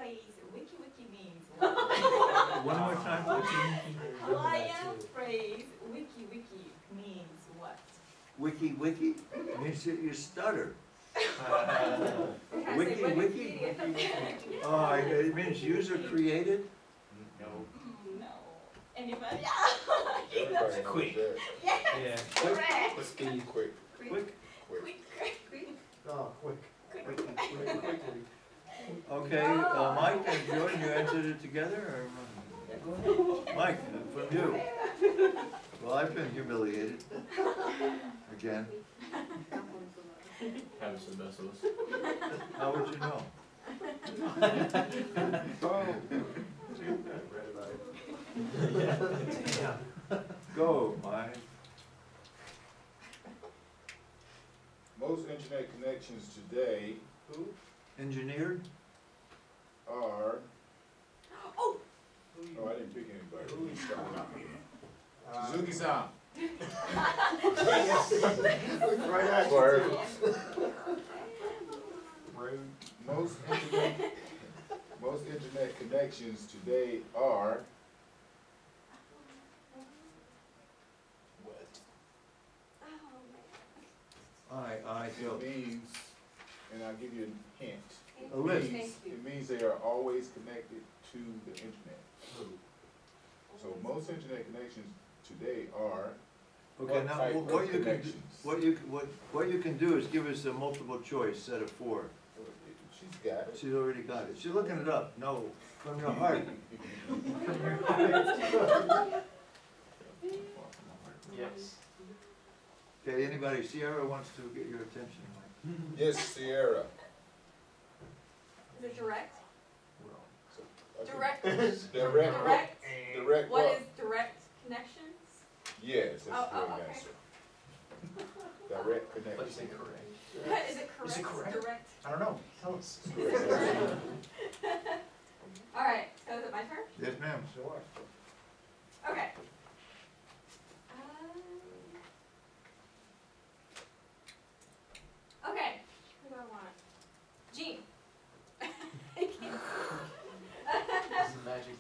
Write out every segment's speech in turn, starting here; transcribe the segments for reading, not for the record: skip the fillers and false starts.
phrase wiki wiki means what? One more time, please. Hawaiian phrase wiki wiki means what? Wiki wiki means that you stutter. Can I Wiki, say wiki? Wikipedia? Oh, it means user created? No. No. Anybody? Yeah. Everybody knows Quick. that. Yes. Yeah. Correct. Speed. Quick, Quick? Quick. Oh, quick. Okay, Mike and Jordan, you answered it together, or? Mike, from you. Well, I've been humiliated. Again. Happens to the best of us. How would you know? Go, Mike. most internet connections today Engineered? are, Oh. oh, I didn't pick anybody. Suzuki-san. Right after. Word. Most internet connections today are, I it go. means, and I'll give you a hint. A list. It means they are always connected to the internet. So most internet connections today are, Okay, what now, type what of you can, connections? what you can do is give us a multiple choice set of 4. She's got it. She's already got it. She's looking it up. No, from your heart. Yes. Okay, anybody, Sierra wants to get your attention, Mike. Yes, Sierra. Is it direct? Okay. Direct. Direct. Direct. Direct What what? is direct connections? Yes, that's Oh, the right okay. answer. Direct Let's connection. say correct. Is it correct? Is it correct? Direct. I don't know. Tell us. All right. So is it my turn? Yes, ma'am. Sure. Okay. Okay. Who do I want? Jean. This is magic.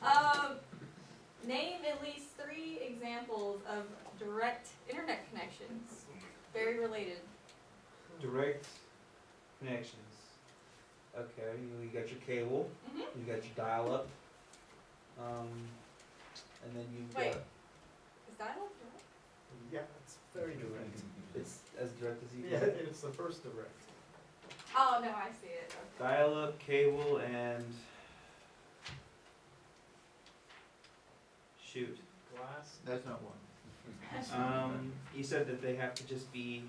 Name at least 3 examples of direct internet connections. Very related. Direct connections. Okay, you got your cable, Mm-hmm. you got your dial-up, and then you've Wait. got, Is dial-up direct? Yeah, it's very direct. it's as direct as you Yeah, can. it's the first direct. Oh, no, I see it. Okay. Dial-up, cable, and shoot. Glass. That's not one. You said that they have to just be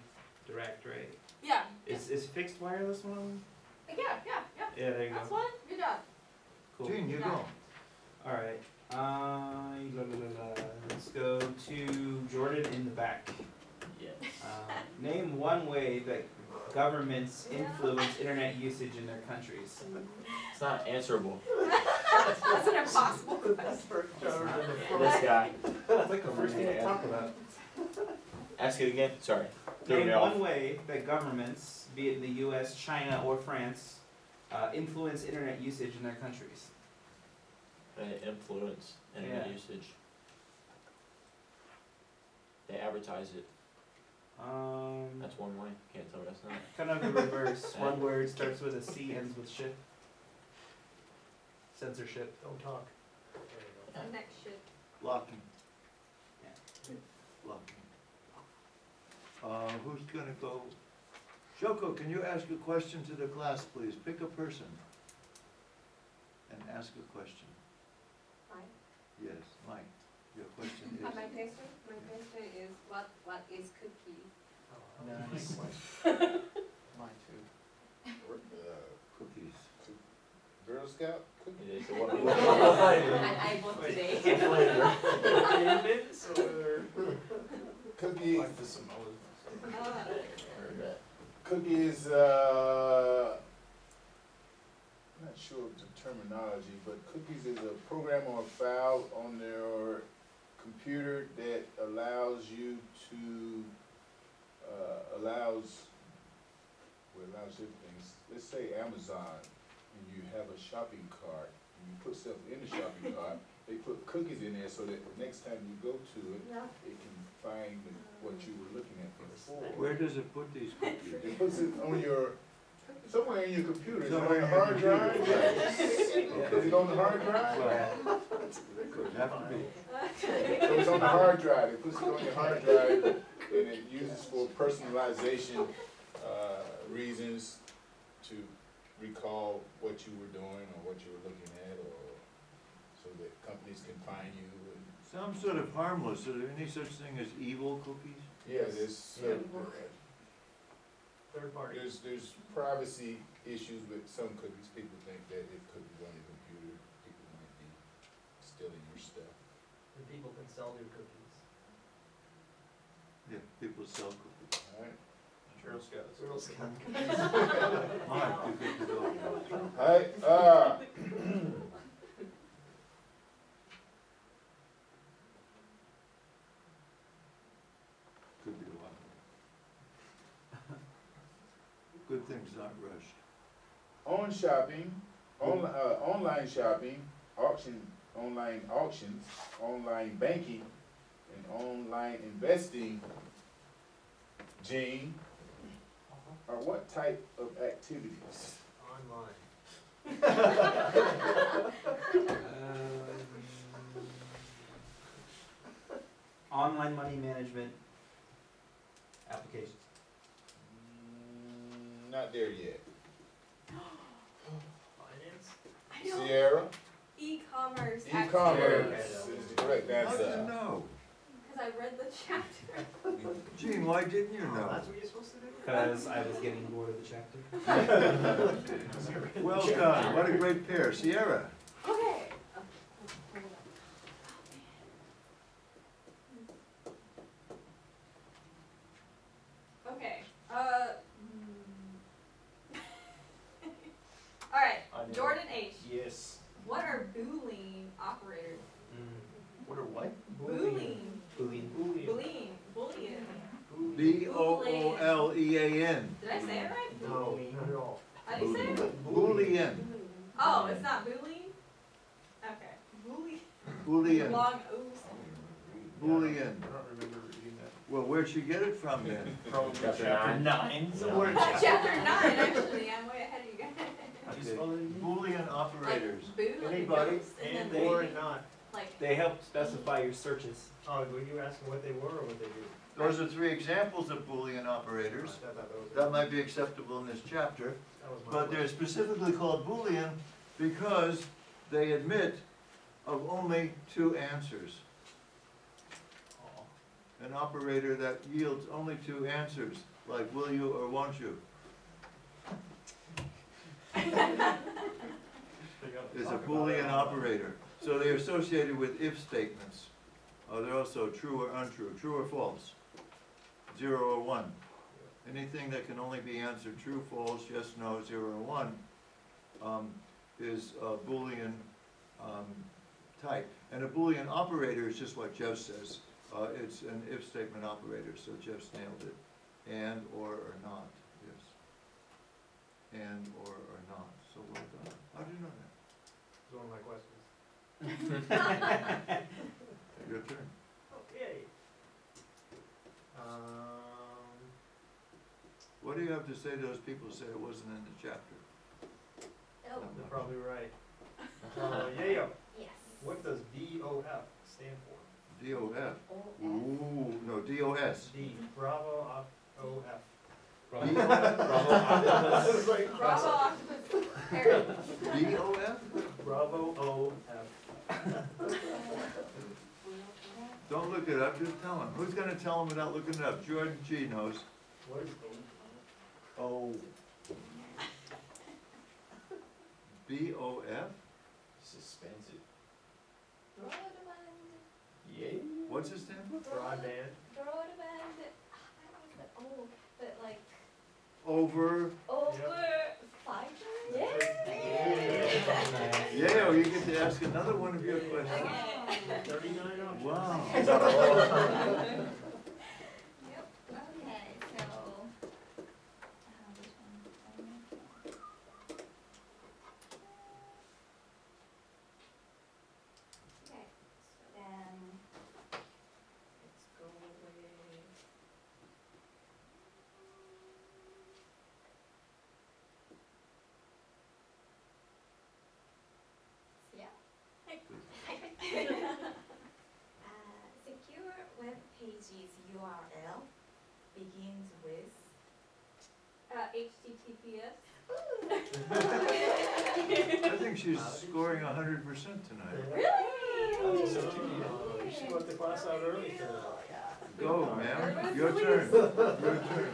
direct, right? Yeah. Is fixed wireless one of them? Yeah, yeah, yeah. Yeah, there you That's go. one. Good job. Cool. Gene, you Yeah. go. All right. Let's go to Jordan in the back. Yes. Name one way that governments influence internet usage in their countries. It's not answerable. That's an impossible question. This guy. That's like the first thing I talk about. Ask it again. Sorry. Threw Name me off. one way that governments, be it in the U.S., China, or France, influence internet usage in their countries. They influence internet Yeah. usage. They advertise it. That's one way. Can't tell me that's not. Kind of the reverse. One word starts with a C, ends with ship. Censorship. Don't talk. There you Next shit. Blocking. Yeah. Blocking. Who's gonna go? Shoko, can you ask a question to the class, please? Pick a person and ask a question. Mine? Yes, Mike, your question is? My question is what is cookie? go. Nice. Question. Mine too. Cookies. Girl Scout cookie. Yeah, so what I vote today. Cookie. Like the Samoas. Heard that. Cookie is, not sure of the terminology, but cookies is a program or a file on their computer that allows you to, allows different things. Let's say Amazon and you have a shopping cart, and you put stuff in the shopping cart, they put cookies in there so that the next time you go to it, it can find what you were looking at before. Where does it put these cookies? It puts it on your, somewhere in your computer, is it on Somewhere the in your hard drive? computer. Is it on the hard drive? Could have to be. So it's on the hard drive, it puts it on your hard drive, and it uses for personalization, reasons to recall what you were doing or what you were looking at, or so that companies can find you. And Some sort of harmless, are there any such thing as evil cookies? yeah, there's, Third party. there's privacy issues with some cookies. People think that if cookies on your computer, people might be stealing your stuff. And people can sell their cookies. Yeah, people sell cookies. Alright, Girl Scouts. Girl Scout. Mike, you get to go. alright, Could be a lot. Good things not rushed. on shopping, online shopping, online auctions, online banking, and online investing, Gene, are what type of activities? Online. Online money management applications. Not there yet. Finance? I know, Sierra, e-commerce. e-commerce is the correct How do you answer. know? Because I read the chapter. Gene, why didn't you know? That's what you're supposed to do? Because I was getting bored of the chapter. Well done, what a great pair. Sierra, Okay. Okay, alright, I know. Jordan H., Yes. what are Boolean operators? What are what? Boolean. Boolean. Boolean. Boolean. B-O-O-L-E-A-N. Did I say it right? No, not at all. How do you say it? Boolean. Oh, it's not Boolean? Okay. Boolean. Boolean. Long O's. Boolean. I don't remember reading that. Well, where'd she get it from then? Probably Chapter chapter 9. 9. So what Chapter 9, actually. I'm way ahead of you guys. How'd you Okay. spell it again? Boolean operators. Like boo, like Anybody? ghost, and And then or boolean, and not. like, They help specify your searches. Oh, were you asking what they were or what they do? Those are three examples of Boolean operators. I thought that was- That might be acceptable in this chapter, that was my but they're question. specifically called Boolean because they admit of only two answers. An operator that yields only two answers, like will you or won't you, is a Boolean operator. So they're associated with if statements. They're also true or untrue, true or false, 0 or 1. Anything that can only be answered true, false, yes, no, 0 or 1 is a Boolean type. And a Boolean operator is just what Jeff says. It's an if statement operator, so Jeff's nailed it. And, or not, yes. And, or not, so well done. How do you know that? That was one of my questions. Your turn. Okay. What do you have to say to those people who say it wasn't in the chapter? oh, You're probably right. Yeah. yes. What does DOF stand for? DOF. Ooh, no, DOS. D. Bravo OF. Bravo octopus parrot. DOF? Bravo OF. Don't look it up, just tell him. Who's gonna tell him without looking it up? Jordan G knows. What is Oh. BOF? Suspensive. Broadband. Yay. What's his stand for? broadband? Broadband. Oh, but like Over. over fiber? Yeah, or you get to ask another one of your questions. Okay. 39 options. Wow. Yep. Okay, so. Which one? page's URL begins with? HTTPS. I think she's scoring 100% tonight. I think so too. You should let the class out early today. Go, ma'am, your turn, your turn.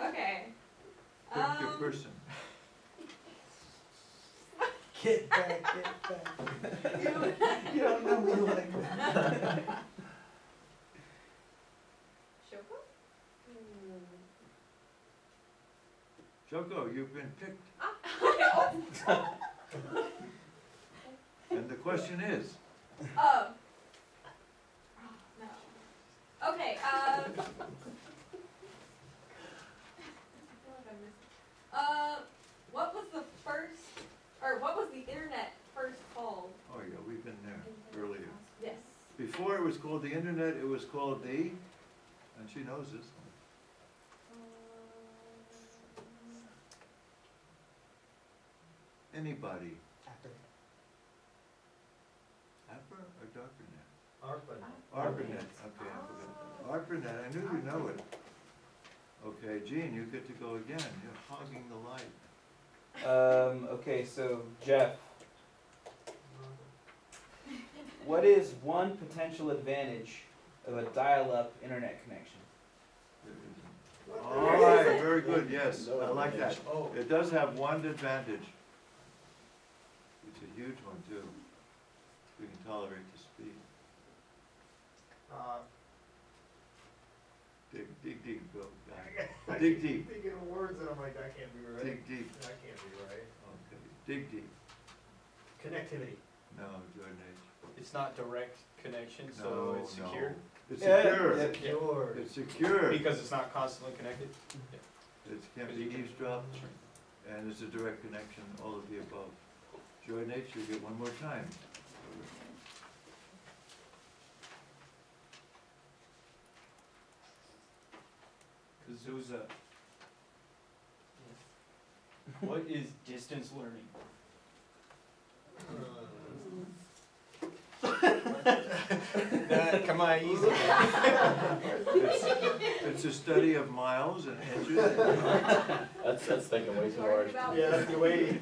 Okay. Pick your person. Get back. You don't know me like that. Shoko? Choco, you've been picked. And the question is, Oh. No. Okay, I feel like I missed. What was the first, or what was the internet first called? oh yeah, we've been there earlier. Yes. Before it was called the internet, it was called the, and she knows this, anybody. Apper or Darkernet? ARPANET. ARPANET, okay, I forgot. ARPANET, I knew you know it. Okay, Gene, you get to go again, you're hogging the light. Okay, so Jeff, what is one potential advantage of a dial-up internet connection? All right, very good, yes, I like that. Oh. It does have one advantage. It's a huge one too. We can tolerate the speed. Dig deep, Bill. Dig deep, Thinking of words and I'm like, that can't be right. dig deep. That can't be right. Okay, dig deep. Connectivity. No, Jordan H. It's not direct connection, No, so it's no. secure. It's Yeah, secure. yeah. Yours. It's secure. Because it's not constantly connected. It can't be eavesdropped, and it's a direct connection, all of the above. Jordan H., you get one more time. Kazuza. What is distance learning? Come on, easy. It's a study of miles and inches. That's thinking way too hard. Yeah, that's the way.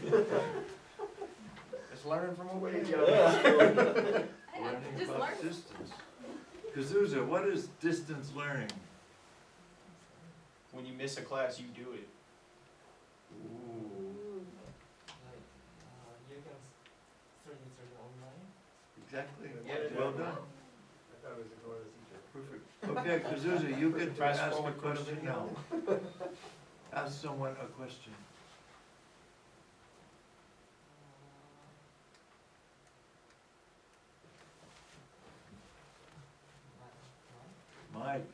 Just learning from a way. Learning Just about learn. distance. Kazuza, what is distance learning? When you miss a class, you do it. Ooh, You can study online. exactly. Yeah. Well done. I thought it was ignore the teacher. Perfect. Okay, Kazuza, you get to Fast ask a forward, go to question video. now. Ask someone a question. Mike.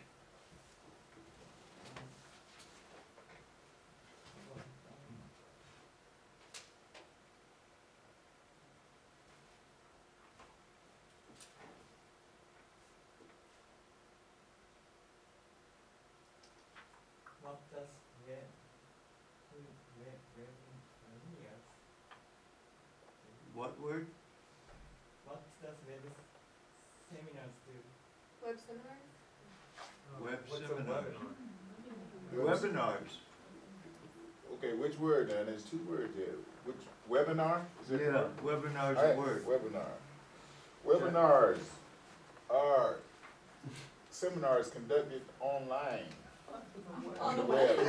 What does webinars? What word? What does web seminars do? Web seminars? Web What's a seminar. webinar? Webinars. Okay, which word now? There's two words here. Which, webinar? Is it Yeah, webinar's a Alright, word. webinar. Webinars are seminars conducted online. On the web. Did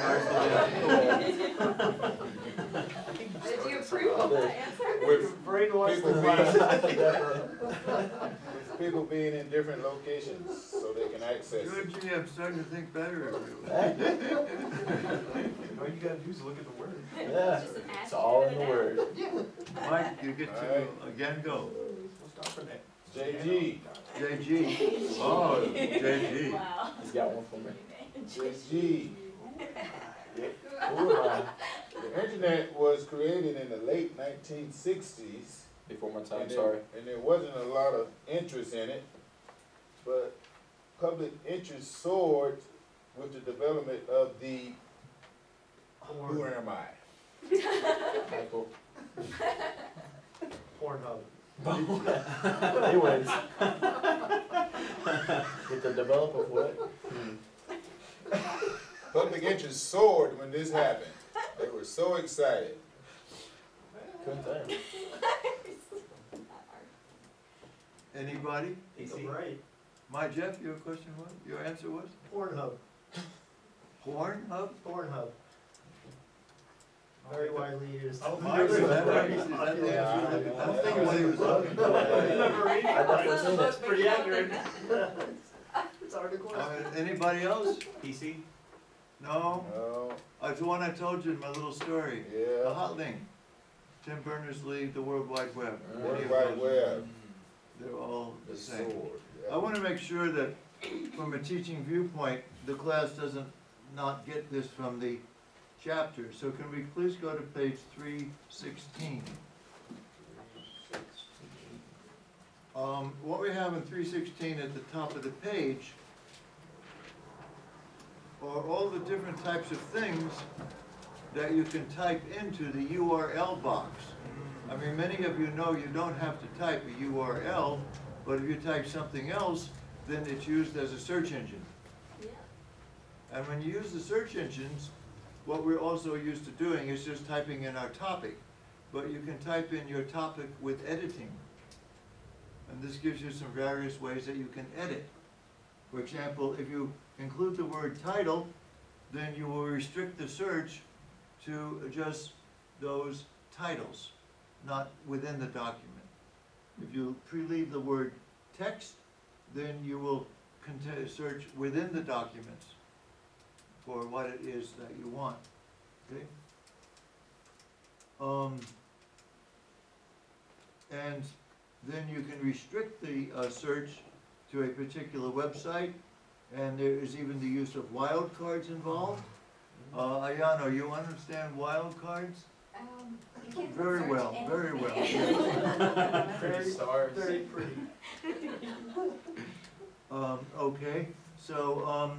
you approve of that answer? With Brainwash people the being, class. with people being in different locations so they can access it. Georgie, I'm starting to think better of you. All you gotta do is look at the word. Yeah, Just an it's all in the acronym. word. Mike, you get to Alright. again go. What's stopping it? JG, JG. Oh, JG. Wow. He's got one for me. JG. Who am I? The internet was created in the late 1960s. Before my time, And sorry. and there wasn't a lot of interest in it, but public interest soared with the development of the, who am I? Michael. Pornhub. They went. With the developer of what? Public interest soared when this happened. They were so excited. Couldn't tell you. Anybody? PC? Right, My Jeff, your question was, your answer was? Pornhub, Pornhub? Pornhub. Very widely used. Is that right? Is that the answer? I don't think it was he was looking for. Never read I definitely it. seen it. That's pretty accurate. It's hard to question. Anybody else? PC? No? No, It's the one I told you in my little story. The yeah, hot link. Tim Berners-Lee, the World Wide Web. World Wide Web, They're all the the same. sword. yeah. I wanna make sure that from a teaching viewpoint, the class doesn't not get this from the chapter. So can we please go to page 316? What we have in 316 at the top of the page are all the different types of things that you can type into the URL box. I mean, many of you know you don't have to type a URL, but if you type something else, then it's used as a search engine. Yeah. And when you use the search engines, what we're also used to doing is just typing in our topic. But you can type in your topic with editing. And this gives you some various ways that you can edit. For example, if you include the word title, then you will restrict the search to just those titles, not within the document. If you pre-leave the word text, then you will search within the documents for what it is that you want, okay? And then you can restrict the search to a particular website, and there is even the use of wildcards involved. Ayano, you understand wildcards? You can Very search well, very well. anything. Pretty stars. Very pretty. Okay, so,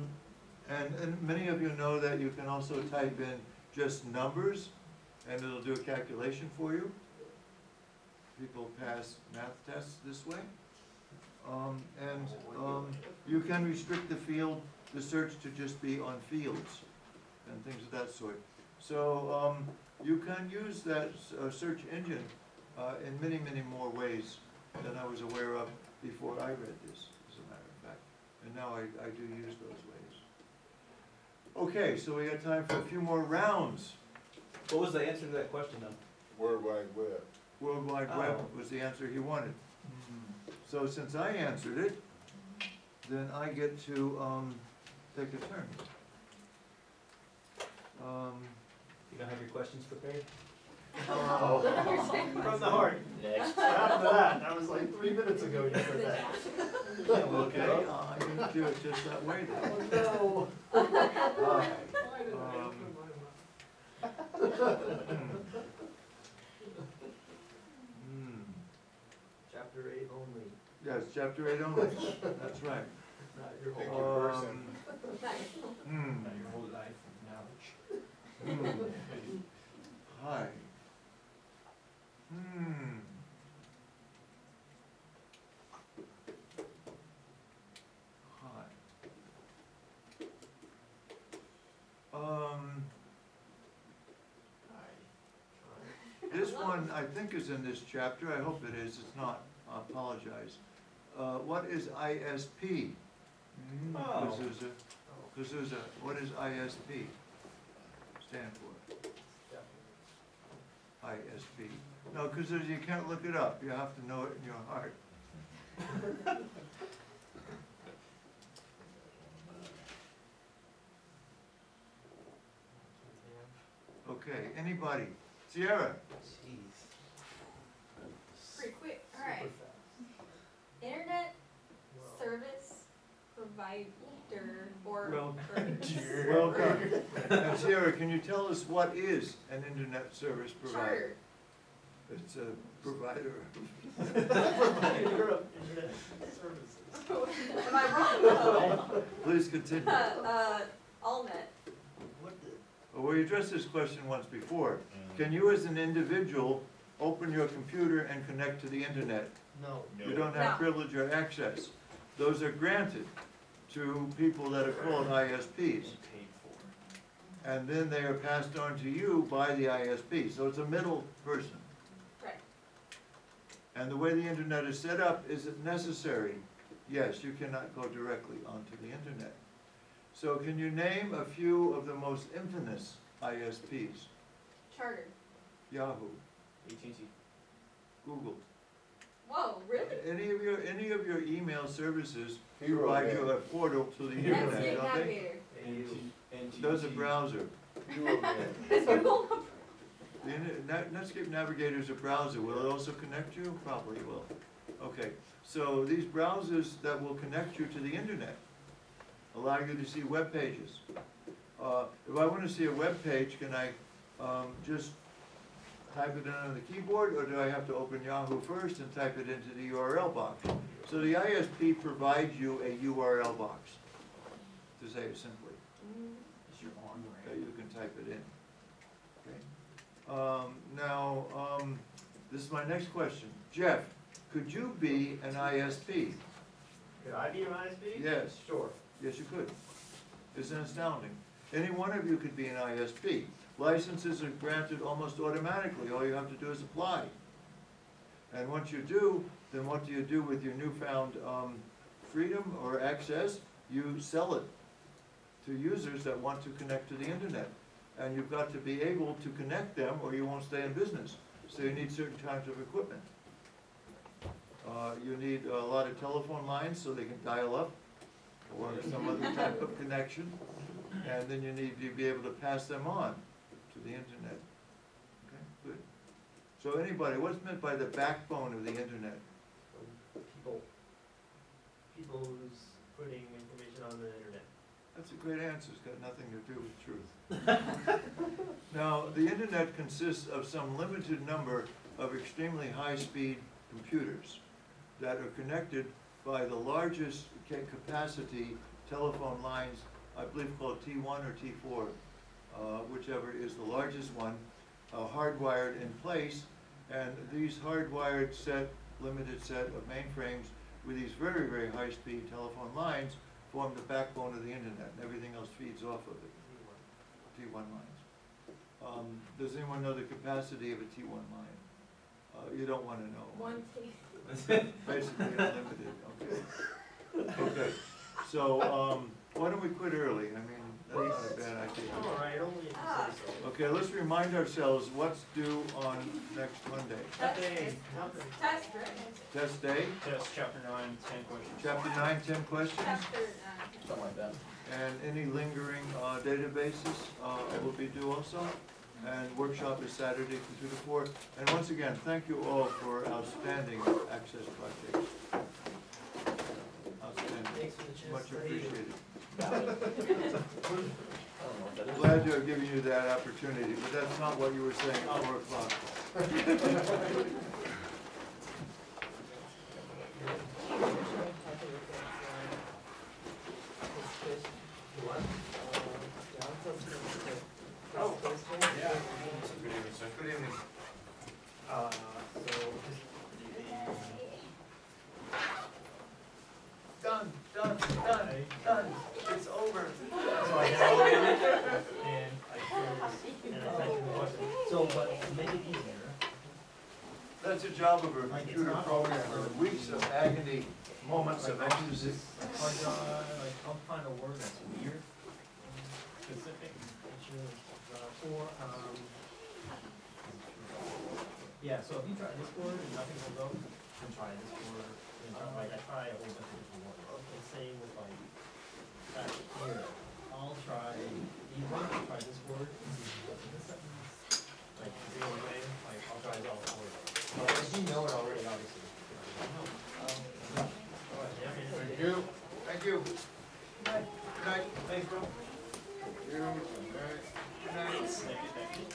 and many of you know that you can also type in just numbers, and it'll do a calculation for you. People pass math tests this way. You can restrict the search to just be on fields and things of that sort. So, you can use that search engine in many, many more ways than I was aware of before I read this, as a matter of fact. And now I do use those ways. Okay, so we got time for a few more rounds. What was the answer to that question though? World Wide Web. World Wide Web Oh. was the answer he wanted. So since I answered it, then I get to take a turn. You don't have your questions prepared? From the heart. Next. What happened to that? That was like 3 minutes ago you said that. Okay, I didn't do it just that way then. Oh, Chapter 8 only, Yes, chapter 8 only, that's right. not your Pick whole. your person. Not your whole life of knowledge. Hi. Hi. This one, I think, is in this chapter. I hope it is. It's not. I apologize. What is ISP? Oh. D'Souza, what is ISP stand for? ISP. No, because you can't look it up. You have to know it in your heart. Okay, anybody? Sierra? Jeez. Pretty quick, alright. Internet service provider or. Well, or- welcome. Now, Sierra, can you tell us what is an internet service provider? Sure. It's a provider. Provider of internet services. Am I wrong? Please continue. AllNet. What the? Well, we addressed this question once before. Can you as an individual open your computer and connect to the internet. No. You don't have No. privilege or access. Those are granted to people that are called ISPs. And then they are passed on to you by the ISP, so it's a middle person. Right. And the way the internet is set up, is it necessary? Yes, you cannot go directly onto the internet. So can you name a few of the most infamous ISPs? Charter. Yahoo, AT&T. Google. Whoa, really? Any of your email services Hero provide you Man. a portal to the Netscape internet, don't they? Navigator. Those are browser. Hero Man. Is Google? The Netscape Navigator is a browser. Will it also connect you? Probably will. Okay, so these browsers that will connect you to the internet allow you to see web pages. If I want to see a web page, can I just type it in on the keyboard, or do I have to open Yahoo first and type it into the URL box? So the ISP provides you a URL box, to say it simply, It's your on that you can type it in. Okay. Now, this is my next question. Jeff, could you be an ISP? Could I be an ISP? Yes. Sure. Yes, you could. Isn't it astounding? Any one of you could be an ISP. Licenses are granted almost automatically. All you have to do is apply. And once you do, then what do you do with your newfound freedom or access? You sell it to users that want to connect to the internet. And you've got to be able to connect them or you won't stay in business. So you need certain kinds of equipment. You need a lot of telephone lines so they can dial up or some other type of connection. And then you need to be able to pass them on to the internet. Okay, good. So anybody, what's meant by the backbone of the internet? People who's putting information on the internet. That's a great answer, it's got nothing to do with truth. Now, the internet consists of some limited number of extremely high-speed computers that are connected by the largest capacity telephone lines, I believe called T1 or T4, whichever is the largest one, hardwired in place. And these hardwired limited set of mainframes with these very, very high-speed telephone lines form the backbone of the internet, and everything else feeds off of it. T1 lines. Does anyone know the capacity of a T1 line? You don't want to know. 1 T. Basically unlimited, okay. Okay, so, why don't we quit early? I mean, that's not a bad idea. All right, only if you say so. Okay, let's remind ourselves what's due on next Monday. Nothing. Test, right? Test day, Test chapter 9, 10 questions. chapter 9, 10 questions, Chapter 9. Something like that. and any lingering databases will be due also. And workshop is Saturday from 2 to 4. And once again, thank you all for outstanding access projects. Outstanding, Thanks for the chance much to study. appreciated. I don't know what that is. Glad to have given you that opportunity, but that's not what you were saying at 4 o'clock. Good evening. Done, done. It's over. So I downloaded it, and I closed, and I typed in the question. So, but to make it easier, That's the job of a computer programmer. Weeks of agony, moments of ecstasy. hard drive, like, I'll find a word that's weird, specific, which is, yeah, so if you try this word and nothing will go, then try this word, and like, I try a whole bunch of different words. And same with like, back here, I'll try these ones, I'll try this word, and see what's in the sentence. Like, the other way, like, I'll try all the words. But if you know it already, obviously. Thank you. Thank you. Good night. Good night. Thanks, bro. Good night. Thank you, thank you.